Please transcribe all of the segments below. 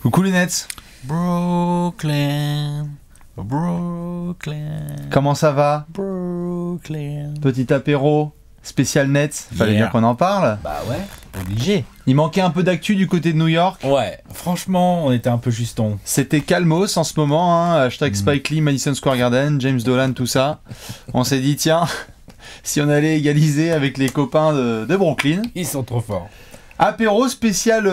Coucou les Nets. Brooklyn. Comment ça va? Brooklyn. Petit apéro spécial Nets. Fallait bien qu'on en parle. Bah ouais, obligé. Il manquait un peu d'actu du côté de New York. Ouais, franchement, on était un peu juston. C'était calmos en ce moment, hein. Hashtag Spike Lee, Madison Square Garden, James Dolan, tout ça. On s'est dit, tiens, si on allait égaliser avec les copains de Brooklyn. Ils sont trop forts. Apéro spécial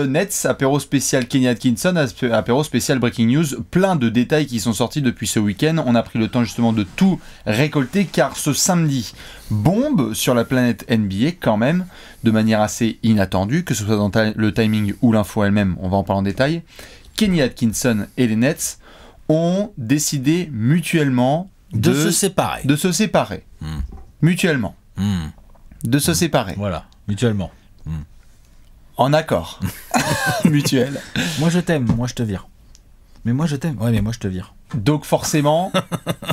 Nets, apéro spécial Kenny Atkinson, apéro spécial Breaking News, plein de détails qui sont sortis depuis ce week-end. On a pris le temps justement de tout récolter car ce samedi, bombe sur la planète NBA quand même, de manière assez inattendue, que ce soit dans le timing ou l'info elle-même, on va en parler en détail. Kenny Atkinson et les Nets ont décidé mutuellement de se séparer. De se séparer. Mutuellement. De se séparer. Voilà, mutuellement. En accord. Mutuel. Moi je t'aime, moi je te vire. Mais moi je t'aime, ouais mais moi je te vire. Donc forcément,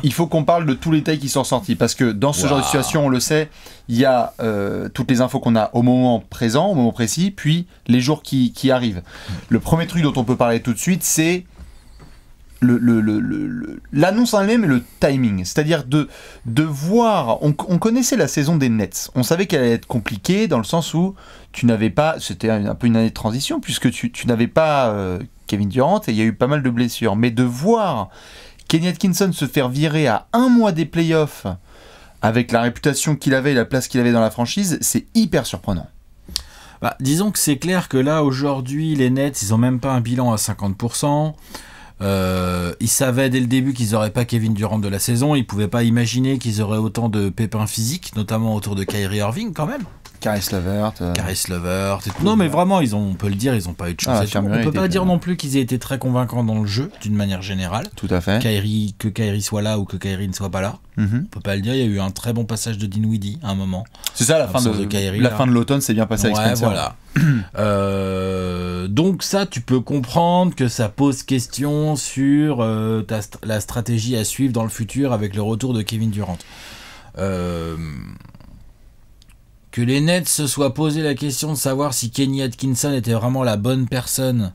il faut qu'on parle de tous les détails qui sont sortis. Parce que dans ce genre de situation, on le sait, il y a toutes les infos qu'on a au moment présent, au moment précis, puis les jours qui arrivent. Le premier truc dont on peut parler tout de suite, c'est l'annonce en elle-même, mais le timing. C'est-à-dire de voir... On connaissait la saison des Nets. On savait qu'elle allait être compliquée dans le sens où tu n'avais pas... C'était un peu une année de transition puisque tu n'avais pas Kevin Durant et il y a eu pas mal de blessures. Mais de voir Kenny Atkinson se faire virer à un mois des playoffs avec la réputation qu'il avait et la place qu'il avait dans la franchise, c'est hyper surprenant. Bah, disons que c'est clair que là, aujourd'hui, les Nets, ils n'ont même pas un bilan à 50%. Ils savaient dès le début qu'ils n'auraient pas Kevin Durant de la saison. Ils ne pouvaient pas imaginer qu'ils auraient autant de pépins physiques, notamment autour de Kyrie Irving quand même. Caris Levert. Et tout. Non mais vraiment, on peut le dire, ils n'ont pas eu de chance. On ne peut pas dire non plus qu'ils aient été très convaincants dans le jeu, d'une manière générale. Tout à fait. Que Kyrie soit là ou que Kyrie ne soit pas là. On peut pas le dire, il y a eu un très bon passage de Dinwiddie à un moment. C'est ça, la fin de l'automne s'est bien passée avec Spencer. Voilà. Donc ça, tu peux comprendre que ça pose question sur la stratégie à suivre dans le futur avec le retour de Kevin Durant. Que les Nets se soient posé la question de savoir si Kenny Atkinson était vraiment la bonne personne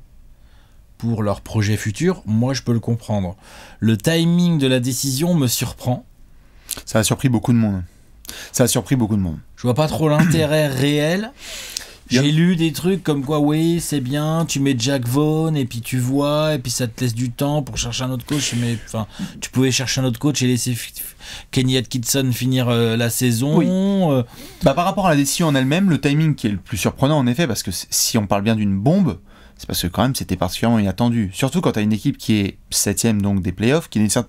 pour leur projet futur, moi je peux le comprendre. Le timing de la décision me surprend. Ça a surpris beaucoup de monde. Je vois pas trop l'intérêt réel. J'ai lu des trucs comme quoi, oui, c'est bien, tu mets Jack Vaughn et puis tu vois, et puis ça te laisse du temps pour chercher un autre coach. Mais enfin, tu pouvais chercher un autre coach et laisser Kenny Atkinson finir la saison. Oui. Par rapport à la décision en elle-même, le timing qui est le plus surprenant en effet, parce que si on parle bien d'une bombe, c'est parce que quand même c'était particulièrement inattendu. Surtout quand tu as une équipe qui est 7ème donc des playoffs, qui n'est certes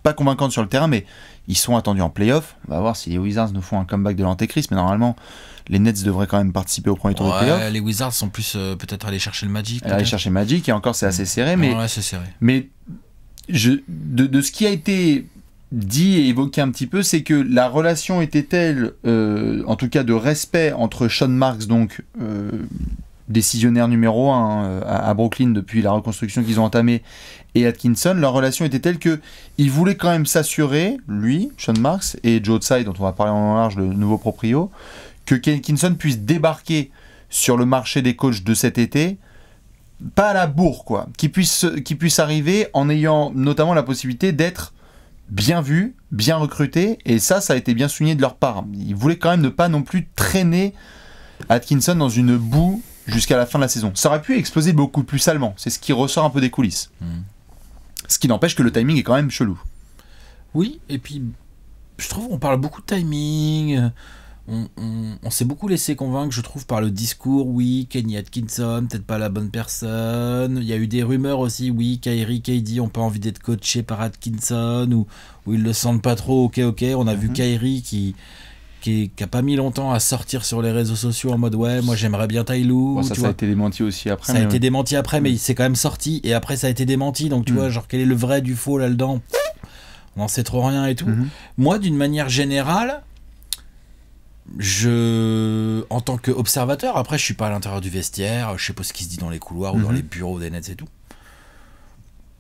pas convaincante sur le terrain, mais ils sont attendus en playoffs. On va voir si les Wizards nous font un comeback de l'antéchrist, mais normalement les Nets devraient quand même participer au premier tour des playoffs. Les Wizards sont plus peut-être aller chercher le Magic. Aller chercher Magic, et encore c'est assez serré, mais, c'est serré. Mais de ce qui a été dit et évoqué un petit peu, c'est que la relation était telle, en tout cas de respect entre Sean Marks, donc décisionnaire numéro 1 à Brooklyn depuis la reconstruction qu'ils ont entamée, et Atkinson, leur relation était telle que il voulait quand même s'assurer, lui, Sean Marks, et Joe Tsai, dont on va parler en large, le nouveau proprio, que Atkinson puisse débarquer sur le marché des coachs de cet été, pas à la bourre, quoi, qu'il puisse arriver en ayant notamment la possibilité d'être bien vu, bien recruté, et ça a été bien souligné de leur part. Ils voulaient quand même ne pas non plus traîner Atkinson dans une boue jusqu'à la fin de la saison. Ça aurait pu exploser beaucoup plus salement, c'est ce qui ressort un peu des coulisses. Ce qui n'empêche que le timing est quand même chelou. Oui, et puis je trouve qu'on parle beaucoup de timing, on s'est beaucoup laissé convaincre, je trouve, par le discours, oui, Kenny Atkinson, peut-être pas la bonne personne. Il y a eu des rumeurs aussi, oui, Kyrie, KD ont pas envie d'être coachés par Atkinson, ou ils le sentent pas trop, ok. On a vu Kyrie qui a pas mis longtemps à sortir sur les réseaux sociaux en mode ouais, moi j'aimerais bien Ty Lue. Bon, ça a été démenti aussi après. Ça a été démenti après, mais il s'est quand même sorti, et après ça a été démenti, donc tu vois, genre quel est le vrai du faux là-dedans, on n'en sait trop rien et tout. Moi, d'une manière générale, en tant qu'observateur, après je suis pas à l'intérieur du vestiaire, je sais pas ce qui se dit dans les couloirs ou dans les bureaux des Nets et tout.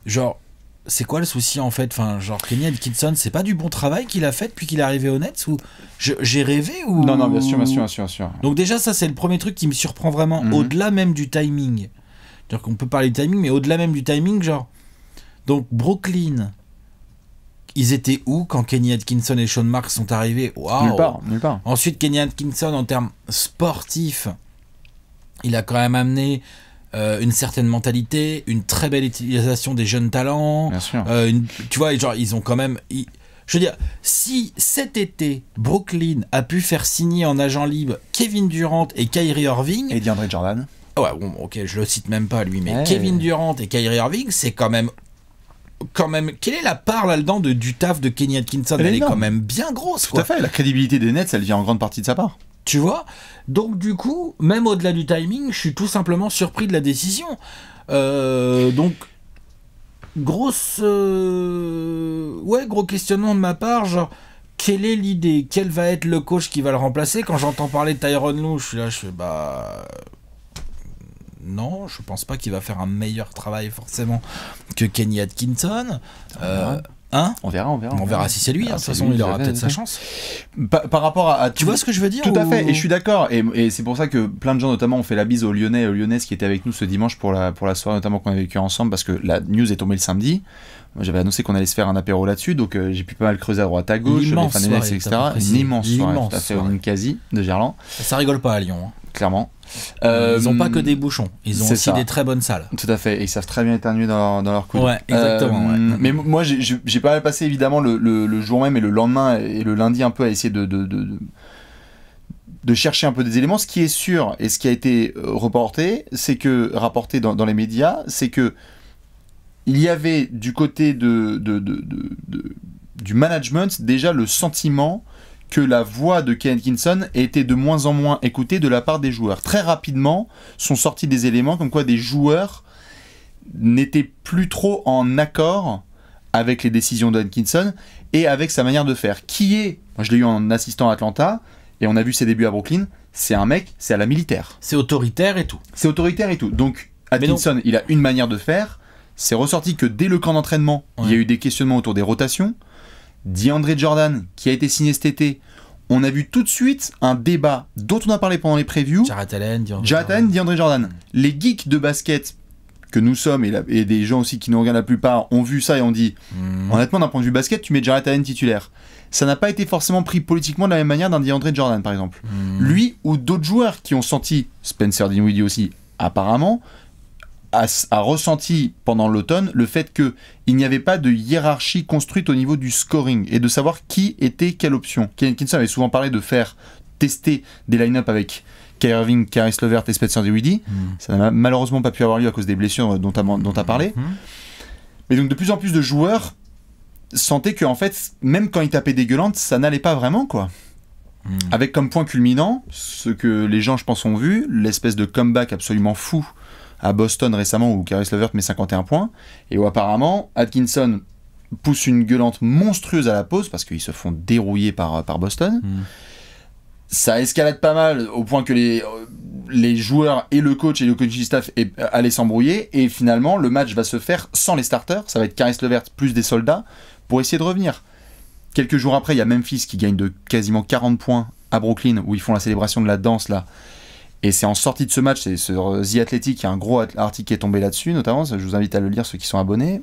Genre, c'est quoi le souci en fait? Enfin, genre Kenny Atkinson, c'est pas du bon travail qu'il a fait depuis qu'il est arrivé aux Nets, ou j'ai rêvé ou... Non, bien sûr. Donc déjà ça c'est le premier truc qui me surprend vraiment, au-delà même du timing. C'est-à-dire qu'on peut parler du timing, mais au-delà même du timing, genre. Donc, Brooklyn, ils étaient où quand Kenny Atkinson et Sean Marks sont arrivés? Waouh. Nulle part. Ensuite, Kenny Atkinson, en termes sportifs, il a quand même amené une certaine mentalité, une très belle utilisation des jeunes talents. Bien sûr. Tu vois, genre, ils ont quand même... Je veux dire, si cet été, Brooklyn a pu faire signer en agent libre Kevin Durant et Kyrie Irving... Et DeAndre Jordan. Ouais, bon, ok, je le cite même pas, lui, mais Ouais. Kevin Durant et Kyrie Irving, c'est quand même... Quelle est la part là-dedans du taf de Kenny Atkinson? Elle est énorme. quand même bien grosse, Tout quoi. à fait. La crédibilité des Nets, elle vient en grande partie de sa part. Tu vois? Donc du coup, même au-delà du timing, je suis tout simplement surpris de la décision. Donc, gros questionnement de ma part, genre, quelle est l'idée? Quel va être le coach qui va le remplacer? Quand j'entends parler de Tyronn Lue, je suis là, je fais non, je pense pas qu'il va faire un meilleur travail forcément que Kenny Atkinson. Hein? On verra. On verra si c'est lui, de toute façon, il aura peut-être sa chance. Par rapport à Tu vois ce que je veux dire? Tout à fait, et je suis d'accord, et c'est pour ça que plein de gens notamment ont fait la bise aux Lyonnaises qui étaient avec nous ce dimanche pour la soirée notamment qu'on a vécu ensemble, parce que la news est tombée le samedi. Moi, j'avais annoncé qu'on allait se faire un apéro là-dessus, donc j'ai pu pas mal creuser à droite à gauche, les fans des Nets, etc. Une immense soirée, tout à fait, une quasi de Gerland. Ça rigole pas à Lyon, hein. Clairement. Ils ont pas que des bouchons, ils ont c'est aussi ça. des très bonnes salles. Tout à fait, et ils savent très bien éternuer dans leur coude. Ouais, exactement. Ouais. Mais moi, j'ai pas mal passé évidemment le jour même et le lendemain et le lundi un peu à essayer de chercher un peu des éléments. Ce qui est sûr et ce qui a été rapporté dans les médias, c'est que il y avait du côté du management déjà le sentiment que la voix de Kenny Atkinson était de moins en moins écoutée de la part des joueurs. Très rapidement sont sortis des éléments comme quoi des joueurs n'étaient plus trop en accord avec les décisions d'Atkinson et avec sa manière de faire. Moi je l'ai eu en assistant à Atlanta, et on a vu ses débuts à Brooklyn, c'est un mec, c'est à la militaire. C'est autoritaire et tout. Donc Atkinson, il a une manière de faire. C'est ressorti que dès le camp d'entraînement, il y a eu des questionnements autour des rotations. DeAndre Jordan, qui a été signé cet été, on a vu tout de suite un débat dont on a parlé pendant les previews. Jarrett Allen, DeAndre Jordan. Les geeks de basket que nous sommes, et des gens aussi qui nous regardent la plupart, ont vu ça et ont dit, honnêtement, d'un point de vue basket, tu mets Jarrett Allen titulaire. Ça n'a pas été forcément pris politiquement de la même manière d'un DeAndre Jordan, par exemple. Lui ou d'autres joueurs qui ont senti, Spencer Dinwiddie aussi, apparemment, a ressenti pendant l'automne le fait qu'il n'y avait pas de hiérarchie construite au niveau du scoring et de savoir qui était quelle option. Kenny Atkinson avait souvent parlé de faire tester des line-up avec Kyrie Irving, Caris LeVert et Spencer Dinwiddie. Ça n'a malheureusement pas pu avoir lieu à cause des blessures dont tu as parlé. Mais donc de plus en plus de joueurs sentaient que en fait, même quand ils tapaient dégueulante, ça n'allait pas vraiment, quoi. Avec comme point culminant, ce que les gens je pense ont vu, l'espèce de comeback absolument fou à Boston récemment où Caris LeVert met 51 points et où apparemment Atkinson pousse une gueulante monstrueuse à la pause parce qu'ils se font dérouiller par Boston. Ça escalade pas mal au point que les joueurs et le coach et le coaching staff allaient s'embrouiller, et finalement le match va se faire sans les starters. Ça va être Caris LeVert plus des soldats pour essayer de revenir. Quelques jours après, il y a Memphis qui gagne de quasiment 40 points à Brooklyn où ils font la célébration de la danse là. Et c'est en sortie de ce match, c'est sur The Athletic, il y a un gros article qui est tombé là-dessus, notamment, je vous invite à le lire, ceux qui sont abonnés,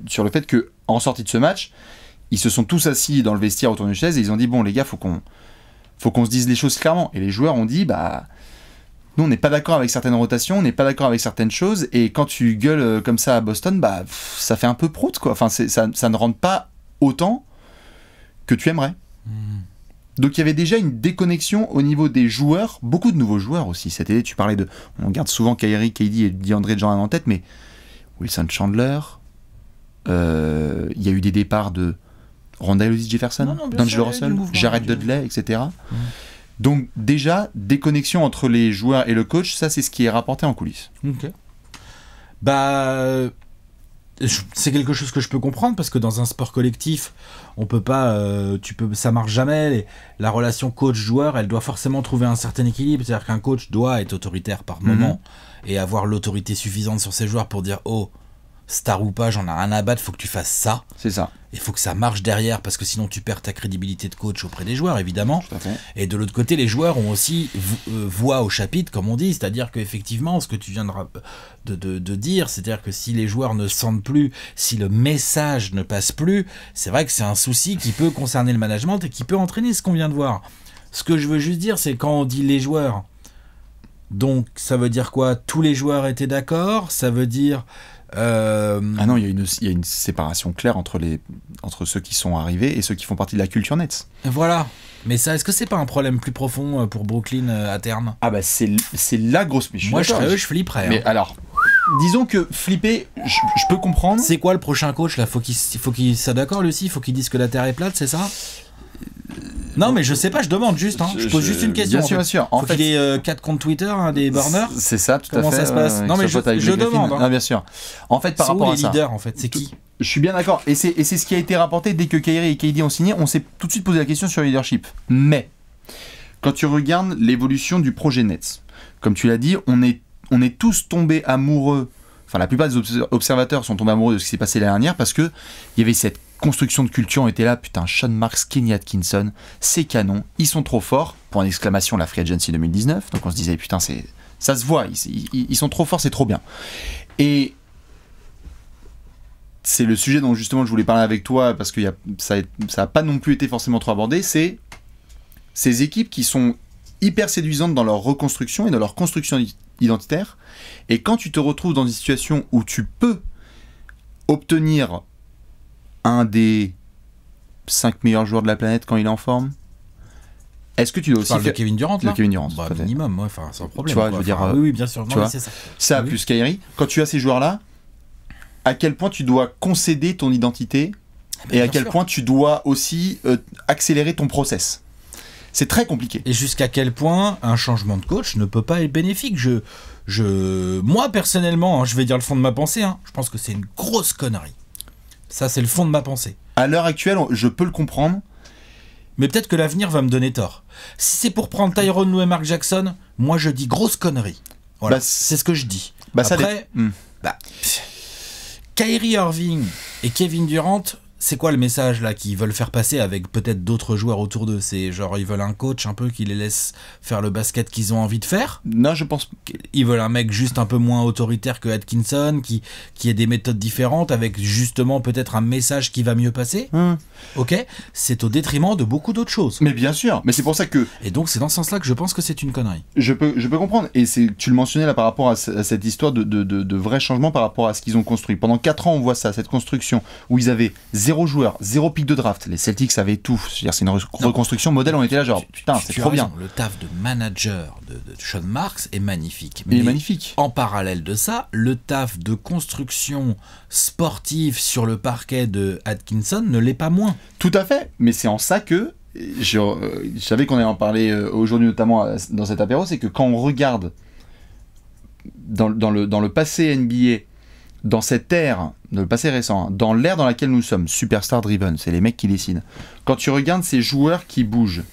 sur le fait que en sortie de ce match, ils se sont tous assis dans le vestiaire autour d'une chaise et ils ont dit, bon les gars, faut qu'on se dise les choses clairement. Et les joueurs ont dit, nous on n'est pas d'accord avec certaines rotations, on n'est pas d'accord avec certaines choses, et quand tu gueules comme ça à Boston, ça fait un peu prout, quoi. Enfin, ça ne rentre pas autant que tu aimerais. Donc il y avait déjà une déconnexion au niveau des joueurs, beaucoup de nouveaux joueurs aussi. Cet été, tu parlais on garde souvent Kyrie, KD et DeAndre Jordan en tête, mais Wilson Chandler, il y a eu des départs de Rondale Jefferson, D'Angelo Russell, Jared Dudley, etc. Donc déjà, déconnexion entre les joueurs et le coach, ça c'est ce qui est rapporté en coulisses. Ok. C'est quelque chose que je peux comprendre parce que dans un sport collectif, on peut pas, ça marche jamais. La relation coach-joueur, elle doit forcément trouver un certain équilibre. C'est-à-dire qu'un coach doit être autoritaire par moment et avoir l'autorité suffisante sur ses joueurs pour dire star ou pas, j'en ai rien à battre, faut que tu fasses ça. C'est ça. Il faut que ça marche derrière, parce que sinon tu perds ta crédibilité de coach auprès des joueurs, évidemment. Tout à fait. Et de l'autre côté, les joueurs ont aussi voix au chapitre, comme on dit, c'est-à-dire qu'effectivement, ce que tu viens de dire, c'est-à-dire que si les joueurs ne sentent plus, si le message ne passe plus, c'est vrai que c'est un souci qui peut concerner le management et qui peut entraîner ce qu'on vient de voir. Ce que je veux juste dire, c'est quand on dit les joueurs, donc ça veut dire quoi? Tous les joueurs étaient d'accord? Ça veut dire... Ah non, il y a une séparation claire entre ceux qui sont arrivés et ceux qui font partie de la culture Nets. Voilà. Mais ça, est-ce que c'est pas un problème plus profond pour Brooklyn à terme? Ah bah c'est la grosse miche. Moi, je flipperais. Mais alors, disons que flipper, je peux comprendre. C'est quoi le prochain coach là? Faut qu'il soit d'accord, Lucie? Faut qu'il dise que la Terre est plate, c'est ça? Non, mais je sais pas, je demande juste. Je pose juste une question. Bien sûr. Faut qu'il ait 4 comptes Twitter, des burners. C'est ça, tout Comment à fait. Comment ça se passe? Non, mais je demande. Ah, bien sûr. En fait, par rapport à ça. C'est où les leaders, en fait? C'est qui? Je suis bien d'accord. Et c'est ce qui a été rapporté dès que Kyrie et KD ont signé. On s'est tout de suite posé la question sur le leadership. Mais, quand tu regardes l'évolution du projet Nets, comme tu l'as dit, on est tous tombés amoureux. Enfin, la plupart des observateurs sont tombés amoureux de ce qui s'est passé l'année dernière parce que il y avait cette construction de culture, on était là, putain, Sean Marks, Kenny Atkinson, c'est canon, ils sont trop forts, point d'exclamation, la Free Agency 2019, donc on se disait, putain, ça se voit, ils sont trop forts, c'est trop bien. Et c'est le sujet dont justement je voulais parler avec toi, parce que ça n'a pas non plus été forcément trop abordé, c'est ces équipes qui sont hyper séduisantes dans leur reconstruction et dans leur construction identitaire, et quand tu te retrouves dans une situation où tu peux obtenir un des 5 meilleurs joueurs de la planète quand il est en forme, est-ce que tu dois aussi faire... de Kevin Durant, là? De Kevin Durant, bah, minimum, ouais, sans problème. Tu vois, je veux dire, oui, bien sûr. Tu vois, c'est ça. Ça, oui. plus Kyrie, quand tu as ces joueurs-là, à quel point tu dois concéder ton identité et à quel point tu dois aussi accélérer ton process. C'est très compliqué. Et jusqu'à quel point un changement de coach ne peut pas être bénéfique. Moi, personnellement, je vais dire le fond de ma pensée, je pense que c'est une grosse connerie. Ça, c'est le fond de ma pensée. À l'heure actuelle, je peux le comprendre. Mais peut-être que l'avenir va me donner tort. Si c'est pour prendre Tyronn Lue et Mark Jackson, moi, je dis grosse connerie. Voilà, c'est ce que je dis. Après, Kyrie Irving et Kevin Durant, c'est quoi le message là qu'ils veulent faire passer avec peut-être d'autres joueurs autour d'eux? C'est genre ils veulent un coach un peu qui les laisse faire le basket qu'ils ont envie de faire? Non, je pense. Ils veulent un mec juste un peu moins autoritaire que Atkinson, qui ait des méthodes différentes, avec justement peut-être un message qui va mieux passer. Ok, c'est au détriment de beaucoup d'autres choses. Mais bien sûr, mais c'est pour ça que. Et donc c'est dans ce sens-là que je pense que c'est une connerie. Je peux comprendre. Et tu le mentionnais là par rapport à cette histoire de vrais changements par rapport à ce qu'ils ont construit. Pendant 4 ans, on voit ça, cette construction où ils avaient 0 joueur, 0 pick de draft. Les Celtics avaient tout. C'est une reconstruction modèle. On était là genre putain, c'est trop bien. Le taf de manager de Sean Marks est magnifique. Il est magnifique. En parallèle de ça, le taf de construction sportive sur le parquet de Atkinson ne l'est pas moins. Tout à fait. Mais c'est en ça que je savais qu'on allait en parler aujourd'hui notamment dans cet apéro, c'est que quand on regarde dans le passé NBA, dans cette ère, dans le passé récent, dans l'ère dans laquelle nous sommes, superstar driven, c'est les mecs qui décident. Quand tu regardes ces joueurs qui bougent,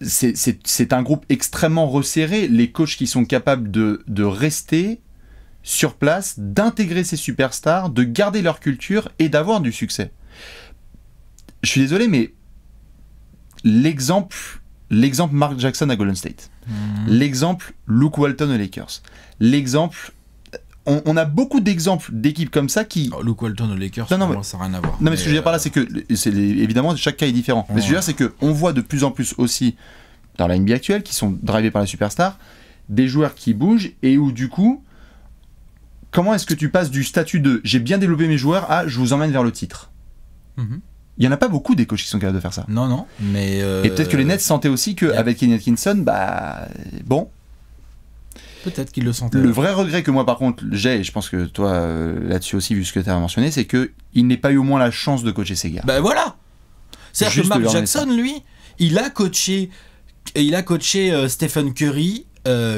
c'est un groupe extrêmement resserré. Les coachs qui sont capables de rester sur place, d'intégrer ces superstars, de garder leur culture et d'avoir du succès. Je suis désolé, mais l'exemple Mark Jackson à Golden State, l'exemple Luke Walton aux Lakers, l'exemple... On a beaucoup d'exemples d'équipes comme ça qui... Luke Walton aux Lakers, ça n'a rien à voir. Non, mais ce que je veux dire par là, c'est que, évidemment, chaque cas est différent. Mais ce que je veux dire, c'est qu'on voit de plus en plus aussi, dans la NBA actuelle, qui sont drivés par les superstars, des joueurs qui bougent et où, du coup, comment est-ce que tu passes du statut de « j'ai bien développé mes joueurs » à « je vous emmène vers le titre ». Il n'y en a pas beaucoup des coachs qui sont capables de faire ça. Non, mais... Et peut-être que les Nets sentaient aussi qu'avec Kenny Atkinson, bon... Peut-être qu'ils le sentaient. Le vrai regret que moi, par contre, j'ai, et je pense que toi, là-dessus aussi, vu ce que tu as mentionné, c'est qu'il n'ait pas eu au moins la chance de coacher ces gars. Ben voilà. C'est-à-dire que Mark Jackson, lui, il a coaché Stephen Curry,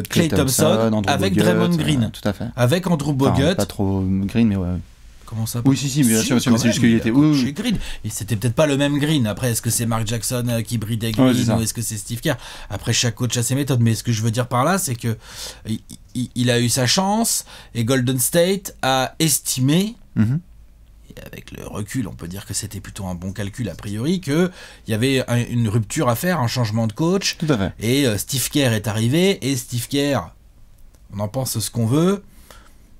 Klay Thompson avec Draymond Green. Tout à fait. Avec Andrew Bogut. Pas trop Green, mais ouais. Comment ça? Oui, si, bien sûr, mais c'est juste qu'il était. Oui. Green. Et c'était peut-être pas le même Green. Après, est-ce que c'est Mark Jackson qui bridait Green ou est-ce que c'est Steve Kerr? Après, chaque coach a ses méthodes. Mais ce que je veux dire par là, c'est que il a eu sa chance et Golden State a estimé. Et avec le recul, on peut dire que c'était plutôt un bon calcul a priori, qu'il y avait une rupture à faire, un changement de coach. Tout à fait. Et Steve Kerr est arrivé. Et Steve Kerr, on en pense ce qu'on veut.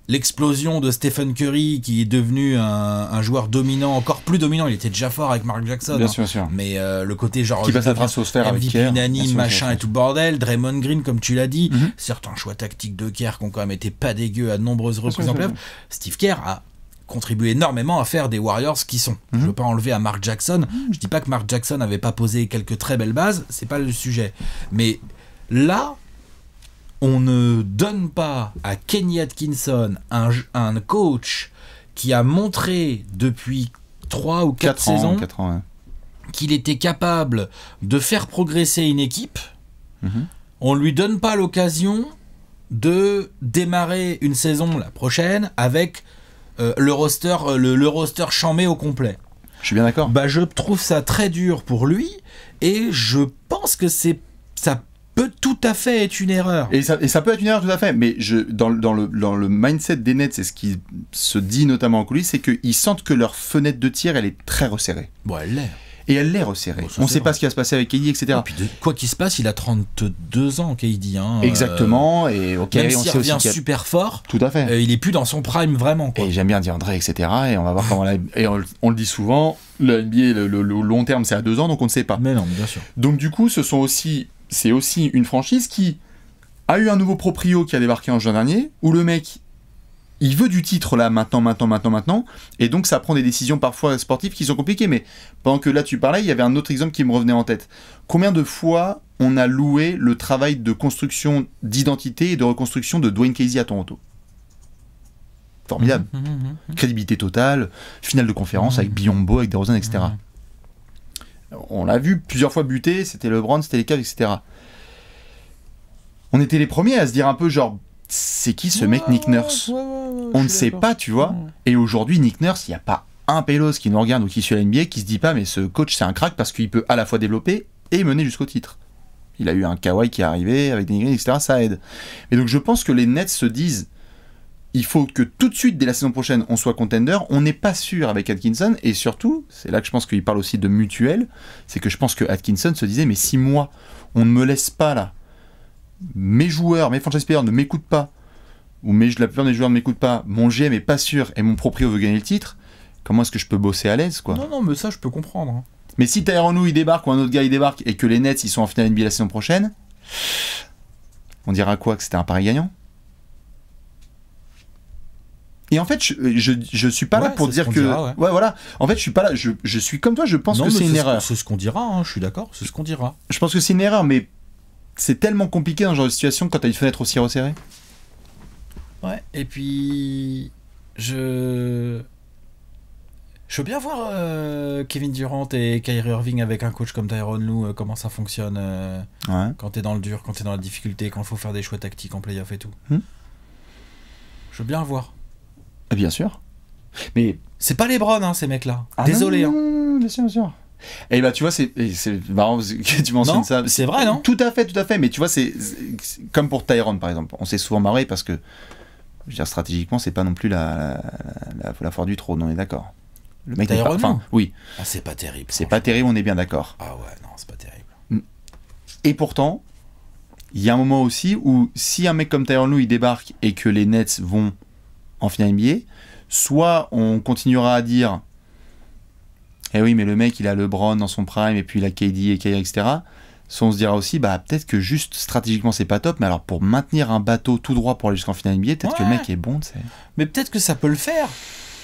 L'explosion de Stephen Curry qui est devenu un joueur dominant, encore plus dominant, il était déjà fort avec Mark Jackson. Bien sûr. Mais le côté genre qui passe à stratosphère avec Kerr, unanime, machin et tout le bordel, Draymond Green comme tu l'as dit, certains choix tactiques de Kerr qui ont quand même été pas dégueux à de nombreuses reprises en playoff. Steve Kerr a contribué énormément à faire des Warriors qui sont. Je veux pas enlever à Mark Jackson, je dis pas que Mark Jackson avait pas posé quelques très belles bases, c'est pas le sujet. Mais là, on ne donne pas à Kenny Atkinson un coach qui a montré depuis 3 ou 4 saisons 4 ans, qu'il était capable de faire progresser une équipe. On lui donne pas l'occasion de démarrer une saison la prochaine avec le roster chambé au complet. Je suis bien d'accord. Je trouve ça très dur pour lui et je pense que ça peut tout à fait être une erreur. Et ça peut être une erreur tout à fait, mais dans le mindset des Nets, c'est ce qui se dit notamment en coulisses, c'est qu'ils sentent que leur fenêtre de tir, elle est très resserrée. Bon, elle l'est. Et elle l'est resserrée. On ne sait pas ce qui va se passer avec KD, etc. Et puis quoi qu'il se passe, il a 32 ans, KD. Exactement. Et même s'il revient super fort, tout à fait. Il est plus dans son prime vraiment. Quoi. Et j'aime bien dire André, etc. Et on va voir comment et on le dit souvent, le NBA, le long terme, c'est à 2 ans, donc on ne sait pas. Mais non, bien sûr. Donc du coup, c'est aussi une franchise qui a eu un nouveau proprio qui a débarqué en juin dernier, où le mec, il veut du titre là, maintenant, et donc ça prend des décisions parfois sportives qui sont compliquées, mais pendant que là tu parlais, il y avait un autre exemple qui me revenait en tête. Combien de fois on a loué le travail de construction d'identité et de reconstruction de Dwayne Casey à Toronto? Formidable. Crédibilité totale, finale de conférence avec Biyombo, avec DeRozan, etc. On l'a vu plusieurs fois buter, c'était LeBron, c'était les Cavs, etc. On était les premiers à se dire un peu genre, c'est qui ce mec Nick Nurse? On ne sait pas, tu vois. Et aujourd'hui, Nick Nurse, il n'y a pas un pélos qui nous regarde ou qui suit la NBA qui se dit pas, mais ce coach c'est un crack parce qu'il peut à la fois développer et mener jusqu'au titre. Il a eu un Kawhi qui est arrivé avec des Green, etc. Ça aide. Et donc je pense que les Nets se disent, il faut que tout de suite, dès la saison prochaine, on soit contender. On n'est pas sûr avec Atkinson. Et surtout, c'est là que je pense qu'il parle aussi de mutuelle, c'est que je pense que Atkinson se disait, mais si moi, on ne me laisse pas là, mes joueurs, mes franchise players ne m'écoutent pas, ou la plupart des joueurs ne m'écoutent pas, mon GM est pas sûr et mon proprio veut gagner le titre, comment est-ce que je peux bosser à l'aise, quoi? Non, mais ça, je peux comprendre. Hein. Mais si Tyronn Lue il débarque ou un autre gars il débarque et que les Nets ils sont en finale NBA la saison prochaine, on dira quoi? Que c'était un pari gagnant? Et en fait, je suis pas là pour dire que... Dira, ouais, voilà. En fait, je suis pas là. Je suis comme toi, je pense que c'est une erreur. C'est ce qu'on dira, hein, je suis d'accord, c'est ce qu'on dira. Je pense que c'est une erreur, mais c'est tellement compliqué dans ce genre de situation quand t'as une fenêtre aussi resserrée. Ouais, et puis... Je veux bien voir Kevin Durant et Kyrie Irving avec un coach comme Tyronn Lue, comment ça fonctionne quand t'es dans le dur, quand t'es dans la difficulté, quand il faut faire des choix tactiques en playoff et tout. Je veux bien voir. Bien sûr. Mais c'est pas les LeBron, hein, ces mecs-là. Désolé. Non, bien sûr. Et bah tu vois, c'est marrant que tu mentionnes ça. C'est vrai, non? Tout à fait. Mais tu vois, c'est comme pour Tyronn, par exemple. On s'est souvent marré parce que, je veux dire, stratégiquement, c'est pas non plus la foire du trône, on est d'accord. Le mec n'est pas... Enfin, oui. Ah, c'est pas terrible. C'est pas terrible, on est bien d'accord. Ah ouais, non, c'est pas terrible. Et pourtant, il y a un moment aussi où si un mec comme Tyronn Lue il débarque et que les Nets vont en finale NBA, soit on continuera à dire eh oui mais le mec il a LeBron dans son prime et puis il a KD et Kyrie, etc. Soit on se dira aussi bah peut-être que juste stratégiquement c'est pas top, mais alors pour maintenir un bateau tout droit pour aller jusqu'en finale NBA, peut-être que le mec est bon, tu sais. Mais peut-être que ça peut le faire.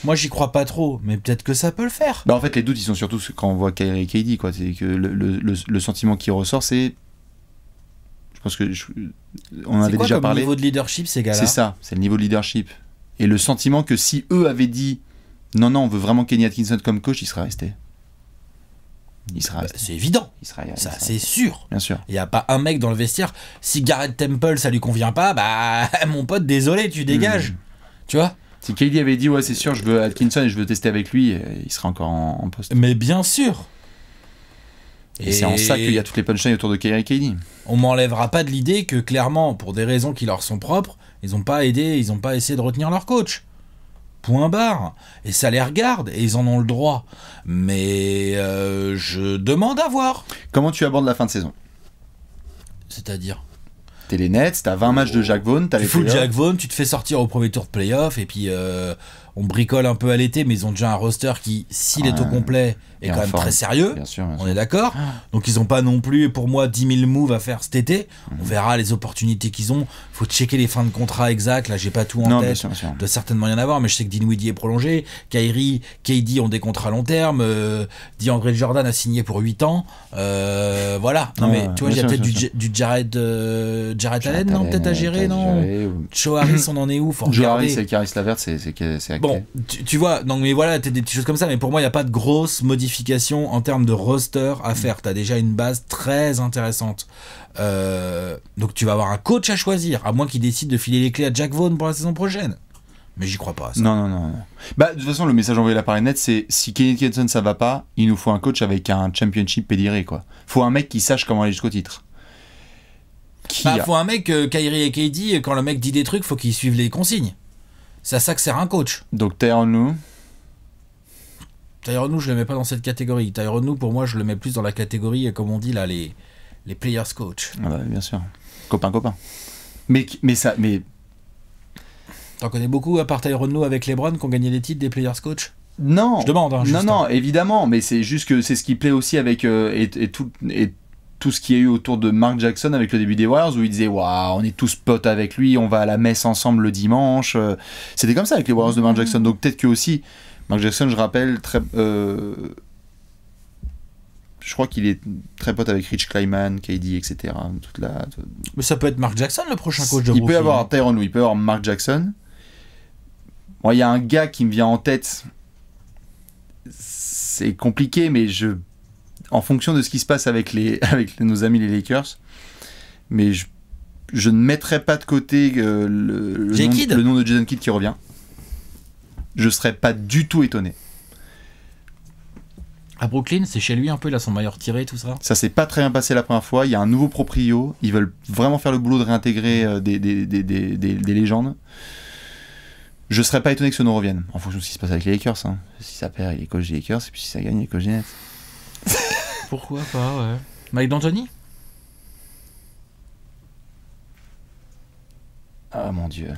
Moi j'y crois pas trop, mais peut-être que ça peut le faire. Bah en fait les doutes ils sont surtout quand on voit Kyrie et KD, quoi. C'est que le sentiment qui ressort, c'est, je pense que on en avait déjà parlé. C'est le niveau de leadership ces gars-là? C'est ça, c'est le niveau de leadership. Et le sentiment que si eux avaient dit non, on veut vraiment Kenny Atkinson comme coach, il serait resté. C'est évident. C'est sûr. Bien sûr. Il n'y a pas un mec dans le vestiaire. Si Garrett Temple ça lui convient pas, bah mon pote, désolé, tu dégages. Tu vois? Si KD avait dit, ouais, c'est sûr, je veux Atkinson et je veux tester avec lui, il serait encore en poste. Mais bien sûr. Et c'est en ça qu'il y a toutes les punchlines autour de Kyrie et KD. On m'enlèvera pas de l'idée que clairement, pour des raisons qui leur sont propres, ils n'ont pas essayé de retenir leur coach. Point barre. Et ça les regarde, et ils en ont le droit. Mais je demande à voir. Comment tu abordes la fin de saison? C'est-à-dire, t'es les Nets, t'as 20 matchs de Jack Vaughn, t'as tu les fous playoffs. Jack Vaughn, tu te fais sortir au premier tour de playoff, et puis on bricole un peu à l'été, mais ils ont déjà un roster qui, s'il est au complet, est quand même très sérieux. Bien sûr, bien sûr. On est d'accord. Donc ils n'ont pas non plus, pour moi, 10 000 moves à faire cet été. On verra les opportunités qu'ils ont. Faut checker les fins de contrat exactes. Là, j'ai pas tout en Non, tête. bien sûr, bien sûr. Il doit certainement y en avoir, mais je sais que Dinwiddie est prolongé. Kyrie, KD ont des contrats à long terme. DeAndre Jordan a signé pour 8 ans. Voilà. Non, mais tu vois, il y a bien peut-être sûr, du Jarrett Allen, non, peut-être à gérer, non. Joe Harris, on en est où? Faut Joe regarder. Harris et Caris Lavert, c'est acté. Bon, tu vois, donc, mais voilà, t'as des petites choses comme ça, mais pour moi, il n'y a pas de grosse modification en termes de roster à faire. T'as déjà une base très intéressante. Donc tu vas avoir un coach à choisir, à moins qu'il décide de filer les clés à Jack Vaughn pour la saison prochaine. Mais j'y crois pas. Ça. Non. Bah, de toute façon, le message envoyé là par les Nets, c'est si Kenny Atkinson ça va pas, il nous faut un coach avec un championship pédiré, quoi. Faut un mec qui sache comment aller jusqu'au titre. Faut un mec, Kyrie et KD, quand le mec dit des trucs, faut qu'il suive les consignes. C'est à ça que sert un coach. Donc Tyronn Lue. Tyronn Lue, je le mets pas dans cette catégorie. Tyronn Lue, pour moi, je le mets plus dans la catégorie, comme on dit là, les players coach. Ah bah, bien sûr. Copain. Mais. T'en connais beaucoup, à part Tyronn Lue avec LeBron, qui ont gagné des titres des players coach? Non. Je demande, hein, juste, non, évidemment, mais c'est juste que c'est ce qui plaît aussi avec tout ce qu'il y a eu autour de Mark Jackson avec le début des Warriors, où il disait waouh, on est tous potes avec lui, on va à la messe ensemble le dimanche. C'était comme ça avec les Warriors de Mark Jackson. Donc peut-être que aussi Mark Jackson, je rappelle, je crois qu'il est très pote avec Rich Kleiman, KD, etc. Mais ça peut être Mark Jackson le prochain coach de Il Brooklyn. peut y avoir Tyronn Lue, il peut y avoir Mark Jackson. Bon, il y a un gars qui me vient en tête. C'est compliqué, mais en fonction de ce qui se passe avec nos amis les Lakers, mais je ne mettrai pas de côté le nom de Jason Kidd qui revient. Je serais pas du tout étonné. À Brooklyn, c'est chez lui un peu, il a son maillot retiré, tout ça. Ça s'est pas très bien passé la première fois. Il y a un nouveau proprio. Ils veulent vraiment faire le boulot de réintégrer des légendes. Je serais pas étonné que ce nom revienne, en fonction de ce qui se passe avec les Lakers. Hein. Si ça perd, il est coach des Lakers, et puis si ça gagne, il est coach des Nets. Pourquoi pas, ouais. Mike D'Antoni? Ah mon Dieu.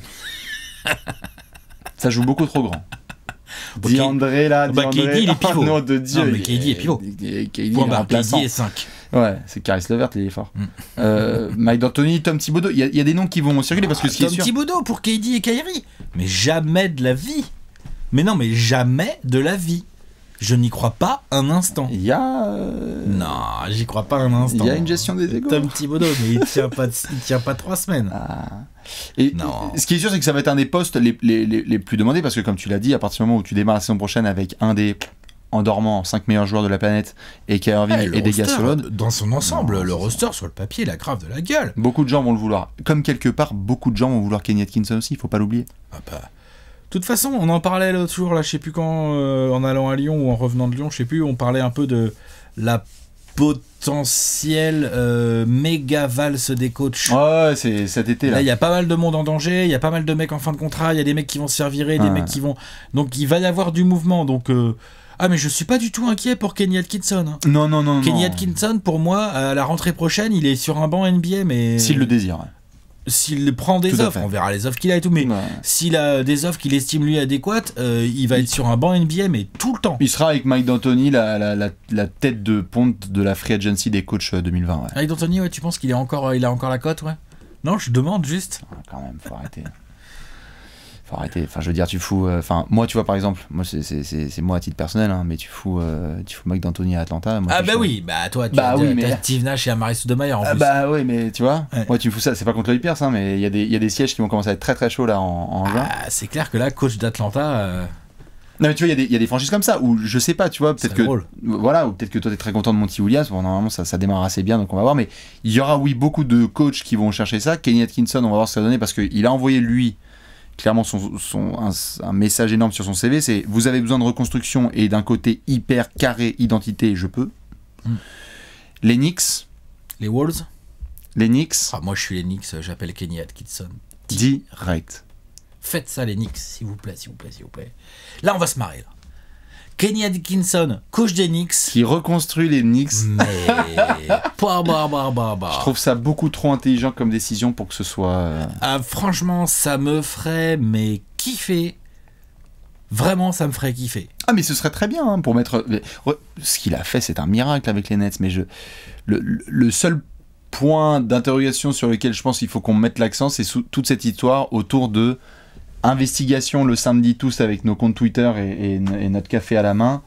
Ça joue beaucoup trop grand. Okay. DeAndre là, KD il est pivot. Oh, nom de Dieu. Non, mais KD est pivot. KD est 5. Ouais, c'est Caris Levert, il est fort. Mike D'Antoni, Tom Thibodeau, il y a des noms qui vont circuler parce que ce qui est sûr. Tom Thibodeau pour KD et Kyrie. Mais jamais de la vie. Mais non, mais jamais de la vie. Je n'y crois pas un instant. Il y a. Non, j'y crois pas un instant. Il y a une gestion des égos. Tom Thibodeau, mais il tient pas 3 semaines. Ah. Et non. Ce qui est sûr, c'est que ça va être un des postes les plus demandés parce que, comme tu l'as dit, à partir du moment où tu démarres la saison prochaine avec un des en dormant 5 meilleurs joueurs de la planète et Kyrie Irving et des Gasol, dans son ensemble, le roster sur le papier, la grave de la gueule. Beaucoup de gens vont le vouloir. Comme quelque part, beaucoup de gens vont vouloir Kenny Atkinson aussi, il faut pas l'oublier. Ah bah. De toute façon, on en parlait l'autre jour, là, je sais plus quand, en allant à Lyon ou en revenant de Lyon, je sais plus, on parlait un peu de la potentielle méga valse des coachs. Ouais, c'est cet été là. Là, il y a pas mal de monde en danger, il y a pas mal de mecs en fin de contrat, il y a des mecs qui vont se faire virer, des mecs qui vont. Donc il va y avoir du mouvement. Donc ah, mais je suis pas du tout inquiet pour Kenny Atkinson. Hein. Non. Kenny Atkinson, pour moi, à la rentrée prochaine, il est sur un banc NBA, mais. S'il le désire. Ouais. S'il prend des offres, on verra les offres qu'il a et tout, mais s'il a des offres qu'il estime lui adéquates, il va être sur un banc NBA, mais tout le temps. Il sera avec Mike D'Antoni, la tête de ponte de la free agency des coachs 2020. Ouais. Mike D'Antoni, ouais, tu penses qu'il a encore la cote, ouais? Non, je demande juste. Quand même, faut arrêter. Faut arrêter. Enfin, je veux dire, tu fous. Enfin, moi, tu vois, par exemple, moi, c'est moi à titre personnel, hein, mais tu fous Mike D'Antoni à Atlanta. Moi, oui, bah toi, tu as Steve Nash et Amari Stoudemire en plus. Bah oui, mais tu vois, moi, tu me fous ça. C'est pas contre le Pierce, hein, mais il y a des sièges qui vont commencer à être très très chauds là en juin. C'est clair que là, coach d'Atlanta. Non, mais tu vois, il y a des franchises comme ça où je sais pas, tu vois, peut-être que voilà, ou peut-être que toi t'es très content de Monty Williams. Bon, normalement ça démarre assez bien, donc on va voir. Mais il y aura beaucoup de coachs qui vont chercher ça. Kenny Atkinson, on va voir ce que ça va donner parce qu'il a envoyé lui clairement un message énorme sur son CV, c'est vous avez besoin de reconstruction et d'un côté hyper carré identité, je peux. Les Knicks. Les Wolves. Les Knicks. Moi je suis les Knicks, j'appelle Kenny Atkinson. Direct. Faites ça les Knicks, s'il vous plaît. Là on va se marrer là. Kenny Atkinson, coach des Knicks. Qui reconstruit les Knicks. Mais... Je trouve ça beaucoup trop intelligent comme décision pour que ce soit... franchement, ça me ferait mais kiffer. Vraiment, ça me ferait kiffer. Ah, mais ce serait très bien hein, pour mettre... Ce qu'il a fait, c'est un miracle avec les Nets. Mais le seul point d'interrogation sur lequel je pense qu'il faut qu'on mette l'accent, c'est toute cette histoire autour de... investigation le samedi tous avec nos comptes Twitter et notre café à la main,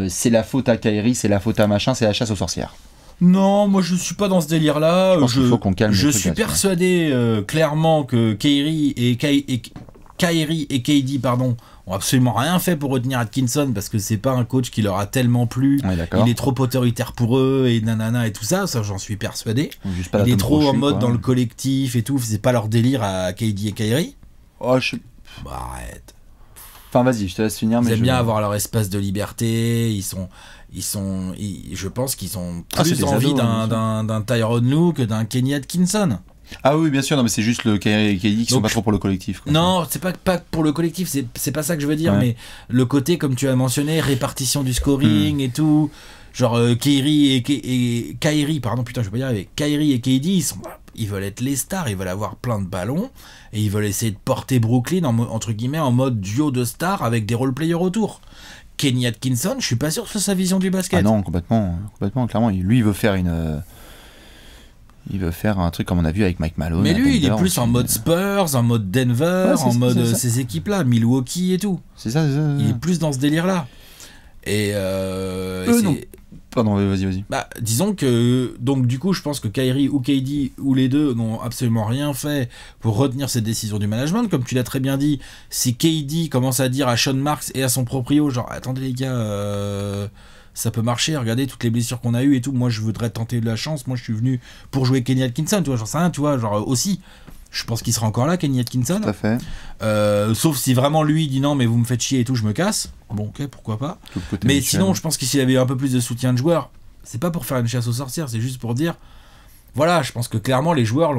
c'est la faute à Kyrie, c'est la faute à machin, c'est la chasse aux sorcières. Non, moi je suis pas dans ce délire là. Il faut qu'on calme. Je suis persuadé clairement que Kyrie et KD ont absolument rien fait pour retenir Atkinson parce que c'est pas un coach qui leur a tellement plu. Ouais, il est trop autoritaire pour eux et nanana et tout ça, j'en suis persuadé. Il est trop en mode dans le collectif et tout, c'est pas leur délire à KD et Kyrie. Oh, arrête. Enfin, vas-y, je te laisse finir. Ils aiment bien avoir leur espace de liberté. Je pense qu'ils ont plus envie d'un Tyronn Lue que d'un Kenny Atkinson. Ah oui, bien sûr, non, mais c'est juste le Kyrie et KD qui sont pas trop pour le collectif. Quoi. Non, c'est pas pour le collectif, c'est pas ça que je veux dire, mais le côté, comme tu as mentionné, répartition du scoring et tout. Genre, Kyrie et KD, ils veulent être les stars, ils veulent avoir plein de ballons et ils veulent essayer de porter Brooklyn entre guillemets en mode duo de stars avec des role-players autour. Kenny Atkinson, je suis pas sûr que c'est sa vision du basket. Ah non, complètement, clairement. Lui, il veut faire un truc comme on a vu avec Mike Malone. Mais lui, il est plus en mode Spurs, en mode Denver, en mode ces équipes-là, Milwaukee et tout. C'est ça. Il est plus dans ce délire-là. Et non. Pardon, vas-y. Bah, disons que, donc du coup, je pense que Kyrie ou KD ou les deux n'ont absolument rien fait pour retenir cette décision du management. Comme tu l'as très bien dit, si KD commence à dire à Sean Marks et à son proprio, genre, attendez les gars, ça peut marcher, regardez toutes les blessures qu'on a eues et tout, moi je voudrais tenter de la chance, moi je suis venu pour jouer Kenny Atkinson, tu vois, j'en sais rien, tu vois, genre aussi. Je pense qu'il sera encore là, Kenny Atkinson. Tout à fait. Sauf si vraiment lui dit non, mais vous me faites chier et tout, je me casse. Bon, ok, pourquoi pas. Mais sinon, je pense que s'il avait eu un peu plus de soutien de joueurs, c'est pas pour faire une chasse aux sorcières, c'est juste pour dire voilà, je pense que clairement les joueurs,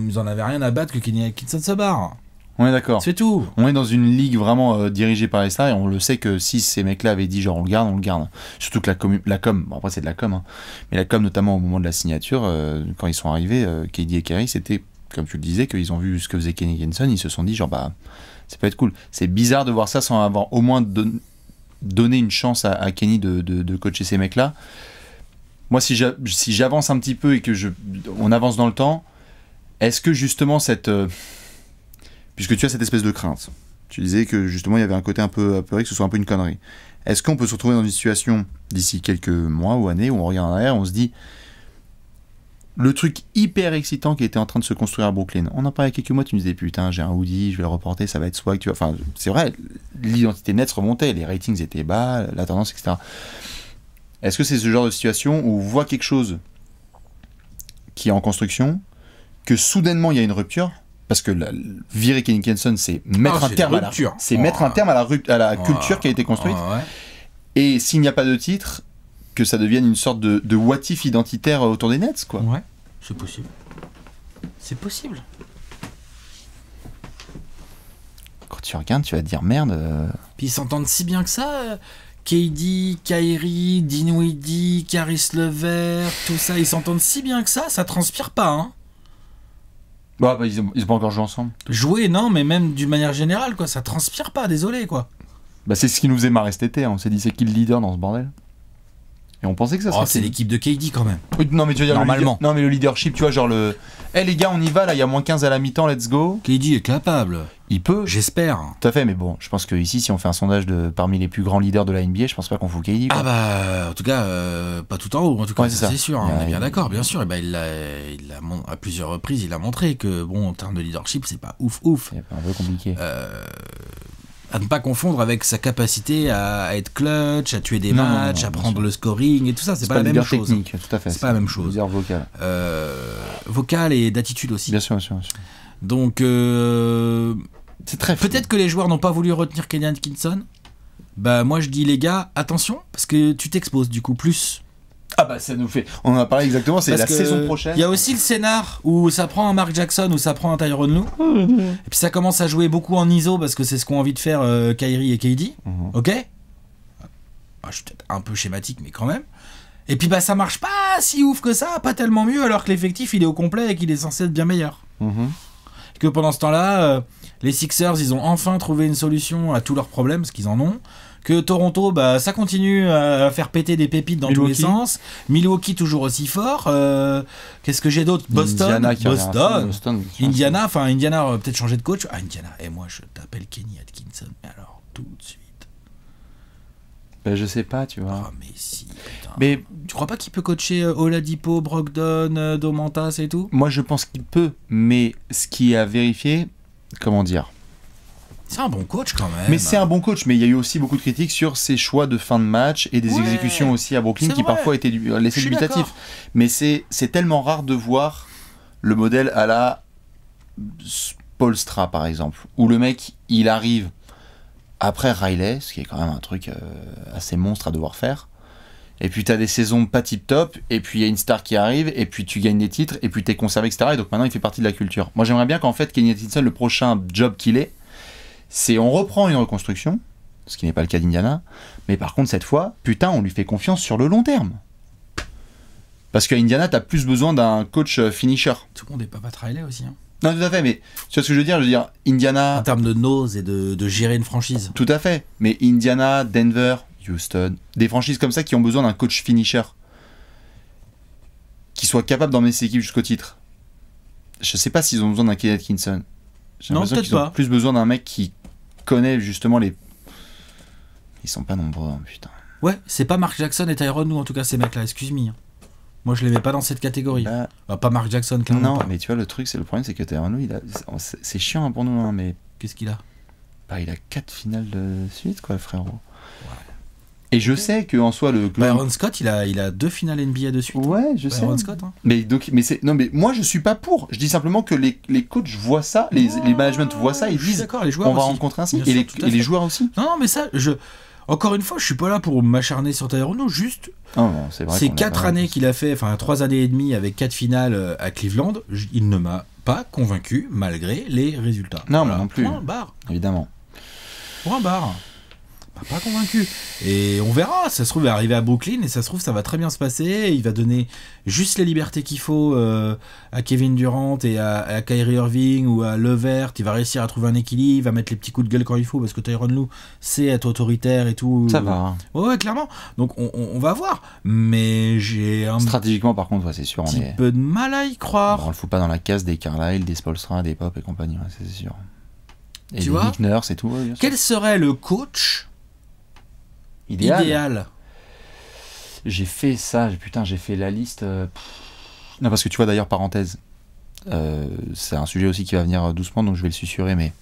ils en avaient rien à battre que Kenny Atkinson se barre. On est d'accord. C'est tout. On est dans une ligue vraiment dirigée par les stars et on le sait que si ces mecs-là avaient dit genre on le garde. Surtout que la com, bon après c'est de la com, hein, mais la com notamment au moment de la signature, quand ils sont arrivés, KD et Kyrie, c'était comme tu le disais, qu'ils ont vu ce que faisait Kenny Atkinson, ils se sont dit genre bah ça peut être cool. C'est bizarre de voir ça sans avoir au moins donné une chance à Kenny de coacher ces mecs-là. Moi si j'avance un petit peu et que on avance dans le temps, est-ce que justement puisque tu as cette espèce de crainte, tu disais que justement il y avait un côté un peu apeuré, que ce soit un peu une connerie. Est-ce qu'on peut se retrouver dans une situation d'ici quelques mois ou années où on regarde en arrière et on se dit le truc hyper excitant qui était en train de se construire à Brooklyn. On en parlait il y a quelques mois, tu me disais putain, j'ai un hoodie, je vais le reporter, ça va être swag, tu vois. Enfin, c'est vrai, l'identité Nets remontait, les ratings étaient bas, la tendance, etc. Est-ce que c'est ce genre de situation où on voit quelque chose qui est en construction, que soudainement il y a une rupture, parce que virer Kenny Atkinson, c'est mettre un terme à la culture qui a été construite, et s'il n'y a pas de titre, que ça devienne une sorte de what if identitaire autour des Nets, quoi. Ouais, c'est possible. C'est possible. Quand tu regardes, tu vas te dire merde. Puis ils s'entendent si bien que ça. KD, Kyrie, Dinwiddie, Caris LeVert, tout ça, ils s'entendent si bien que ça transpire pas, hein. Bah ils ont pas encore joué ensemble. Jouer, non, mais même d'une manière générale, quoi, ça transpire pas, désolé, quoi. Bah c'est ce qui nous faisait marrer cet été, hein. On s'est dit c'est qui le leader dans ce bordel. Et on pensait que ça serait. C'est l'équipe de KD quand même. Oui, non, mais tu veux dire normalement. Non, mais le leadership, tu vois, genre les gars, on y va, là, il y a moins 15 à la mi-temps, let's go. KD est capable. Il peut. J'espère. Tout à fait, mais bon, je pense que ici, si on fait un sondage parmi les plus grands leaders de la NBA, je pense pas qu'on fout KD. Quoi. Ah bah, en tout cas, pas tout en haut, en tout cas, ouais, c'est sûr. On est bien d'accord, bien sûr. Et bah, à plusieurs reprises, il a montré que, bon, en termes de leadership, c'est pas ouf. C'est un peu compliqué. À ne pas confondre avec sa capacité à être clutch, à tuer des matchs, à prendre le scoring et tout ça, c'est pas la même chose. Technique, tout à fait. C'est pas la même chose. Vocal. Vocal et d'attitude aussi. Bien sûr. Donc, C'est très flou. Peut-être que les joueurs n'ont pas voulu retenir Kenny Atkinson. Bah moi je dis les gars, attention, parce que tu t'exposes du coup plus. Ah bah ça nous fait... On en a parlé exactement, c'est Parce la que saison prochaine. Il y a aussi le scénar où ça prend un Mark Jackson ou ça prend un Tyronn Lue. Et puis ça commence à jouer beaucoup en ISO parce que c'est ce qu'ont envie de faire Kyrie et KD. Ok. Je suis peut-être un peu schématique mais quand même. Et puis bah ça marche pas si ouf que ça, pas tellement mieux alors que l'effectif il est au complet et qu'il est censé être bien meilleur. Que pendant ce temps-là, les Sixers ils ont enfin trouvé une solution à tous leurs problèmes parce qu'ils en ont. Que Toronto, bah, ça continue à faire péter des pépites dans tous les sens. Milwaukee toujours aussi fort. Qu'est-ce que j'ai d'autre? Boston. Indiana, enfin Indiana aurait peut-être changé de coach. Ah Indiana, et moi je t'appelle Kenny Atkinson. Mais alors tout de suite. Ben, je sais pas, tu vois. Oh mais si. Putain. Mais tu crois pas qu'il peut coacher Oladipo, Brogdon, Domantas et tout? moi je pense qu'il peut, mais ce qui est à vérifier, comment dire? C'est un bon coach quand même. Mais c'est un bon coach, mais il y a eu aussi beaucoup de critiques sur ses choix de fin de match et des exécutions aussi à Brooklyn qui parfois étaient laissés dubitatifs. Mais c'est tellement rare de voir le modèle à la Spoelstra par exemple, où le mec il arrive après Riley, ce qui est quand même un truc assez monstre à devoir faire. Et puis t'as des saisons pas tip top, et puis il y a une star qui arrive, et puis tu gagnes des titres, et puis t'es conservé, etc. Et donc maintenant il fait partie de la culture. Moi j'aimerais bien qu'en fait Kenny Atkinson, le prochain job qu'il ait, c'est on reprend une reconstruction, ce qui n'est pas le cas d'Indiana, mais par contre cette fois, putain, on lui fait confiance sur le long terme. Parce qu'à Indiana, t'as plus besoin d'un coach finisher. Tout le monde est pas Riley aussi. Hein. Non, tout à fait, mais tu vois ce que je veux dire? Je veux dire, Indiana... En termes de nose et de gérer une franchise. Tout à fait, mais Indiana, Denver, Houston, des franchises comme ça qui ont besoin d'un coach finisher. Qui soit capable d'emmener ses équipes jusqu'au titre. Je sais pas s'ils ont besoin d'un Kenny Atkinson. J'ai l'impression qu'ils ont plus besoin d'un mec qui connaît justement les... Ils sont pas nombreux, hein, putain. Ouais, c'est pas Mark Jackson et Tyronn Lue en tout cas ces mecs-là, excuse-moi. Moi je les mets pas dans cette catégorie. Bah, pas Mark Jackson, clairement. Non, pas. mais tu vois, le problème c'est que Tyronn Lue, c'est chiant pour nous, hein, mais... Qu'est-ce qu'il a? Bah, il a 4 finales de suite, quoi, frérot. Ouais. Et je sais qu'en soi, le... Byron Scott, il a 2 finales NBA de suite. Ouais, je sais. Byron Scott, hein. Mais moi je suis pas pour. Je dis simplement que les coachs voient ça, les management voient ça et disent les joueurs on va aussi. rencontrer ainsi. Et les joueurs aussi. Non, mais ça, encore une fois, je suis pas là pour m'acharner sur Tyronn Lue, juste. C'est 4 années qu'il a fait, enfin 3 années et demie avec 4 finales à Cleveland, il ne m'a pas convaincu malgré les résultats. Non, voilà. Non plus. Point barre. Évidemment. Point barre. Pas convaincu. Et on verra, ça se trouve il va arriver à Brooklyn et ça se trouve ça va très bien se passer, il va donner juste les libertés qu'il faut à Kevin Durant et à Kyrie Irving ou à Levert, il va réussir à trouver un équilibre, il va mettre les petits coups de gueule quand il faut parce que Tyronn Lue sait être autoritaire et tout. Ça va. Ouais, clairement. Donc on va voir, mais j'ai un stratégiquement par contre, c'est sûr, petit peu de mal à y croire. On le fout pas dans la case des Carlisle, des Spoelstra, des Pop et compagnie, c'est sûr. Et tu des vois, Nick Nurse et tout. Ouais, quel serait le coach idéal? J'ai fait ça, j'ai fait la liste. Non, parce que tu vois, d'ailleurs, parenthèse, c'est un sujet aussi qui va venir doucement, donc je vais le susurrer, mais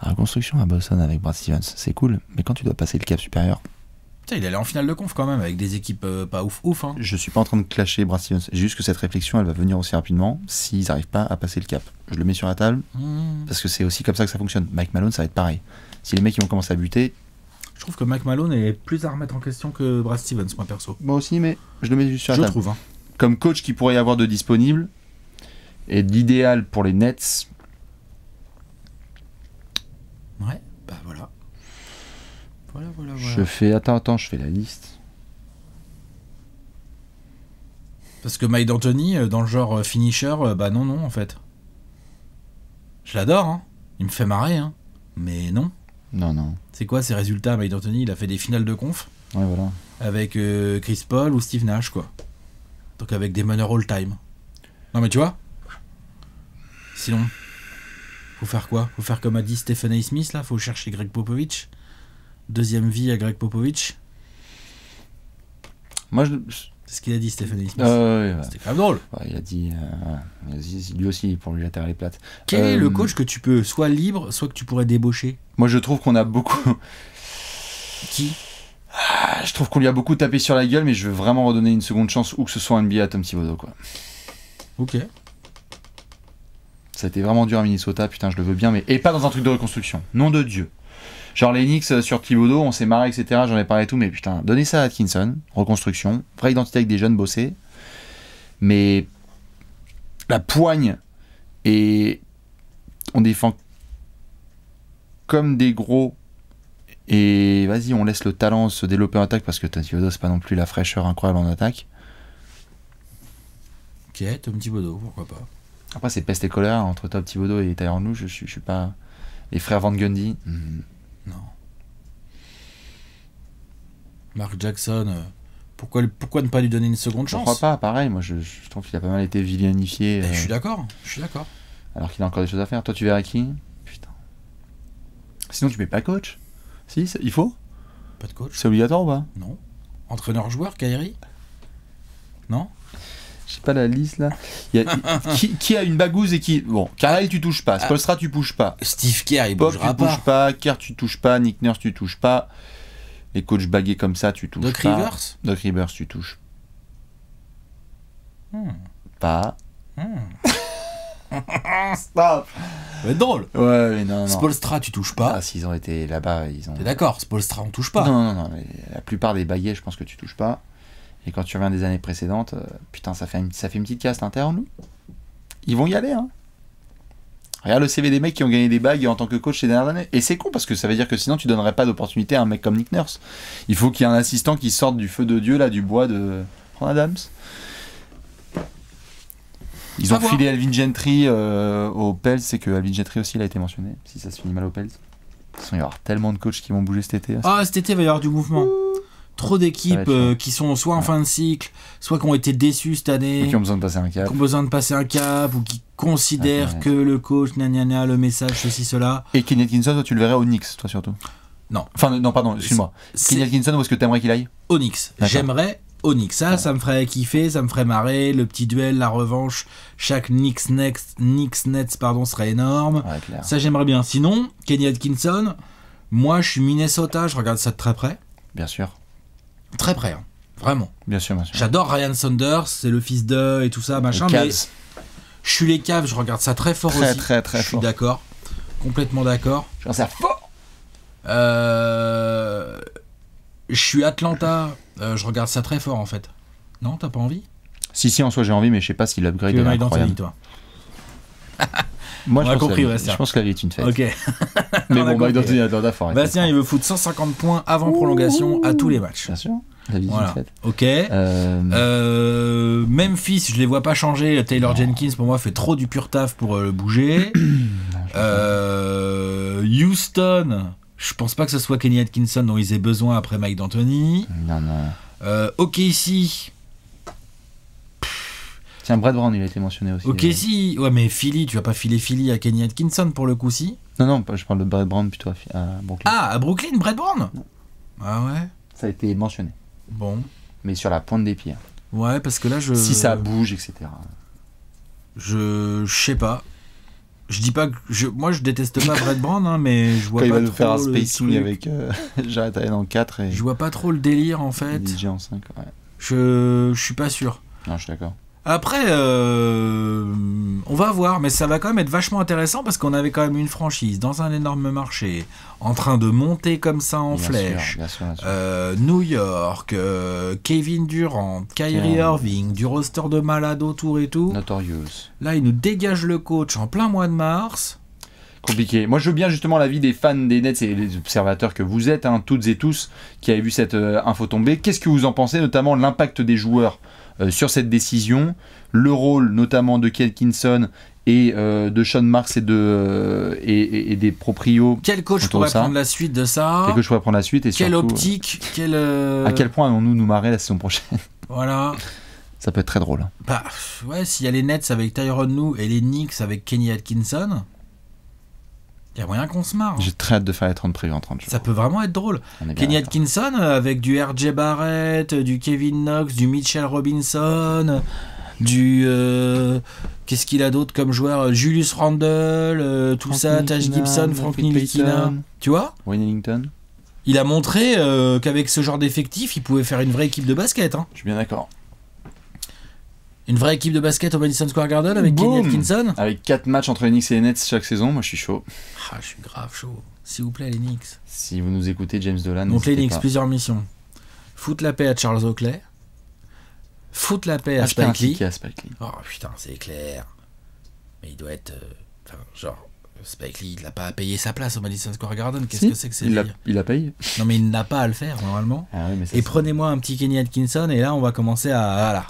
la reconstruction à Boston avec Brad Stevens, c'est cool, mais quand tu dois passer le cap supérieur. Putain, il est allé en finale de conf quand même, avec des équipes pas ouf. Hein. Je suis pas en train de clasher Brad Stevens, j'ai juste que cette réflexion, elle va venir aussi rapidement s'ils n'arrivent pas à passer le cap. Je le mets sur la table, parce que c'est aussi comme ça que ça fonctionne. Mike Malone, ça va être pareil. Si les mecs ils vont commencer à buter. Je trouve que Mike Malone est plus à remettre en question que Brad Stevens, moi perso. Moi aussi, mais je le mets juste sur la table. Je trouve. Hein. Comme coach qui pourrait y avoir de disponible, et l'idéal pour les Nets. Ouais, bah voilà. Voilà. Je fais. Attends, je fais la liste. Parce que Mike D'Antoni, dans le genre finisher, bah non, en fait. Je l'adore, hein. Il me fait marrer, hein. Mais non. Non. C'est quoi ses résultats, Mike D'Antoni? Il a fait des finales de conf. Ouais, voilà. Avec Chris Paul ou Steve Nash, quoi. Donc avec des meneurs all-time. Non, mais tu vois. Sinon, faut faire quoi? Faut faire comme a dit Stephen A. Smith, là. Faut chercher Greg Popovich. Deuxième vie à Greg Popovich. Moi, c'est ce qu'il a dit, Stephen A. Smith. Ouais. C'était quand même drôle. Ouais, il a dit lui aussi pour lui atterrir les plates. Quel est le coach que tu peux soit libre, soit que tu pourrais débaucher? Moi, je trouve qu'on a beaucoup. Qui? Je trouve qu'on lui a beaucoup tapé sur la gueule, mais je veux vraiment redonner une seconde chance, ou que ce soit NBA à Tom Thibodeau, quoi. Ok. Ça a été vraiment dur à Minnesota, putain, je le veux bien, mais. Et pas dans un truc de reconstruction. Nom de Dieu. Genre les Knicks sur Thibodeau, on s'est marré, etc. J'en ai parlé et tout, mais putain, donnez ça à Atkinson. Reconstruction. Vraie identité avec des jeunes bossés. Mais. La poigne. Et. On défend. Comme des gros. Et vas-y, on laisse le talent se développer en attaque parce que Thibodeau, c'est pas non plus la fraîcheur incroyable en attaque. Ok, Tom Thibodeau, pourquoi pas. Après, c'est peste et choléra entre Tom Thibodeau et Tyronn Lue. Je suis pas. Les frères Van Gundy. Non. Mark Jackson, pourquoi ne pas lui donner une seconde Je chance? crois pas, pareil. Moi, je trouve qu'il a pas mal été vilainifié. Je suis d'accord. Alors qu'il a encore des choses à faire. Toi, tu verrais qui? Putain. Sinon, tu mets pas coach? Si, il faut? Pas de coach? C'est obligatoire ou pas? Non. Entraîneur-joueur, Kyrie? Non? Je sais pas la liste là. Qui a une bagouze et qui. Bon, Carlisle, tu touches pas. Spolstra, tu touches pas. Steve Kerr, il Pop, bougera tu touches pas. Kerr, tu touches pas. Nick Nurse, tu touches pas. Les coachs bagués comme ça, tu touches Doc pas. Rivers? Doc Rivers, tu touches pas. Stop. C'est drôle. Ouais, mais non. Spolstra, tu touches pas. Ah, s'ils ont été là-bas, ils ont. T'es d'accord, Spolstra, on touche pas. Non. La plupart des baguets, je pense que tu touches pas. Et quand tu reviens des années précédentes, putain, ça fait une petite casse l'interne, nous. Ils vont y aller, hein. Regarde le CV des mecs qui ont gagné des bagues en tant que coach ces dernières années. Et c'est con parce que ça veut dire que sinon tu donnerais pas d'opportunité à un mec comme Nick Nurse. Il faut qu'il y ait un assistant qui sorte du feu de Dieu, là, du bois de Ron Adams. Ils ont filé Alvin Gentry aux Pels, c'est que Alvin Gentry aussi il a été mentionné, si ça se finit mal aux Pels. De toute façon, il va y avoir tellement de coachs qui vont bouger cet été. Cet été, il va y avoir du mouvement. Trop d'équipes qui sont soit en fin de cycle, soit qui ont été déçues cette année. Ou qui ont besoin de passer un cap. Ou qui considèrent que le coach, le message, ceci, cela. Et Kenny Atkinson, toi, tu le verrais au Knicks, toi surtout? Non. Enfin, non, pardon, excuse-moi. Kenny Atkinson, où est-ce que t'aimerais qu'il aille? Au Knicks. J'aimerais au Knicks. Ça me ferait kiffer, ça me ferait marrer. Le petit duel, la revanche, chaque Knicks-Nets serait énorme. Ouais, ça, j'aimerais bien. Sinon, Kenny Atkinson, moi, je suis Minnesota, je regarde ça de très près. Bien sûr. Très près, hein. Vraiment. Bien sûr. J'adore Ryan Saunders, c'est le fils de et tout ça, machin. Mais je suis les Cavs, je regarde ça très fort aussi. Très fort. Je suis d'accord. Complètement d'accord. Je regarde ça fort. Je suis Atlanta, je regarde ça très fort en fait. Non, t'as pas envie? Si, en soi j'ai envie, mais je sais pas si l'upgrade est incroyable. Toi. Moi, je pense que la vie est une fête. Ok. Mais bon, Mike D'Antoni, attends, fort. Bastien, il veut foutre 150 points avant prolongation à tous les matchs. Bien sûr. La vie est une fête. Ok. Memphis, je les vois pas changer. Taylor Jenkins, pour moi, fait trop du pur taf pour le bouger. Houston, je pense pas que ce soit Kenny Atkinson dont ils aient besoin après Mike D'Antoni. Non. OKC. Tiens, Brad Brown, il a été mentionné aussi. OKC, ouais, mais Philly, tu vas pas filer Philly à Kenny Atkinson pour le coup, si? Non, je parle de Brad Brown plutôt à Brooklyn. Ah, à Brooklyn, Brad Brown? Ah ouais. Ça a été mentionné. Bon. Mais sur la pointe des pieds. Ouais, parce que là, si ça bouge, etc. Je sais pas. Je dis pas que moi je déteste pas Brad Brown, hein, mais je vois quand pas. Il va nous faire un spacing avec Jared Allen en 4 et. Je vois pas trop le délire en fait. DJ en 5, ouais. Je suis pas sûr. Non, je suis d'accord. Après, on va voir, mais ça va quand même être vachement intéressant parce qu'on avait quand même une franchise dans un énorme marché, en train de monter comme ça en flèche. Bien sûr. New York, Kevin Durant, Kyrie Irving, du roster de malades autour et tout. Notorious. Là, il nous dégage le coach en plein mois de mars. Compliqué. Moi, je veux bien justement l'avis des fans des Nets et les observateurs que vous êtes, toutes et tous, qui avez vu cette info tomber. Qu'est-ce que vous en pensez, notamment l'impact des joueurs sur cette décision, le rôle notamment de Kenny Atkinson et de Sean Marks et des proprios. Quel coach pourrait prendre la suite de ça? Quel coach pourrait prendre la suite et quelle surtout, optique, à quel point allons-nous nous marrer la saison prochaine? Voilà. Ça peut être très drôle. Bah ouais, s'il y a les Nets avec Tyronn Lue et les Knicks avec Kenny Atkinson, il y a moyen qu'on se marre. J'ai très hâte de faire les 30 prévus en 30 jours. Ça peut vraiment être drôle. Kenny Atkinson avec du RJ Barrett, du Kevin Knox, du Mitchell Robinson, du... qu'est-ce qu'il a d'autre comme joueur? Julius Randle, tout ça, Taj Gibson, Frank Ntilikina. Tu vois? Wayne Ellington. Il a montré qu'avec ce genre d'effectif, il pouvait faire une vraie équipe de basket. Hein. Je suis bien d'accord. Une vraie équipe de basket au Madison Square Garden avec Kenny Boom. Atkinson. Avec 4 matchs entre les Knicks et les Nets chaque saison, moi je suis chaud. Ah, je suis grave chaud. S'il vous plaît, les Knicks. Si vous nous écoutez, James Dolan, Donc les n'hésitez Knicks, pas. plusieurs missions. Foutre la paix à Charles Oakley. Foutre la paix à Acheter un Spike Lee. ticket à Spike Lee. Oh putain, c'est clair. Mais il doit être... Enfin, genre... Spike Lee, il n'a pas à payer sa place au Madison Square Garden. Qu'est-ce Si, que c'est que c'est il a payé. Non mais il n'a pas à le faire normalement. Ah oui, mais ça, Et prenez-moi un petit Kenny Atkinson et là on va commencer à... Voilà.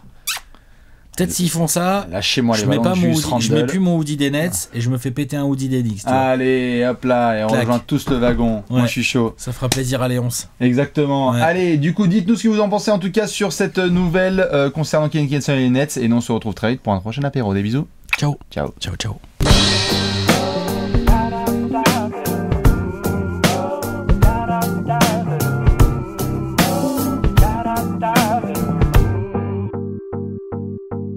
Peut-être s'ils font ça, Lâchez-moi les je mets, ballons pas de mon Julius hoodie, je mets Randle. plus mon hoodie des Nets et je me fais péter un hoodie des Knicks. tu vois. Allez, hop là, et on Clac. rejoint tous le wagon. Moi Ouais. je suis chaud. Ça fera plaisir à Léonce. Exactement. Ouais. Allez, du coup, dites-nous ce que vous en pensez en tout cas sur cette nouvelle concernant Kenny Atkinson et les Nets. Et nous on se retrouve très vite pour un prochain apéro. Des bisous. Ciao. Ciao. Ciao, ciao.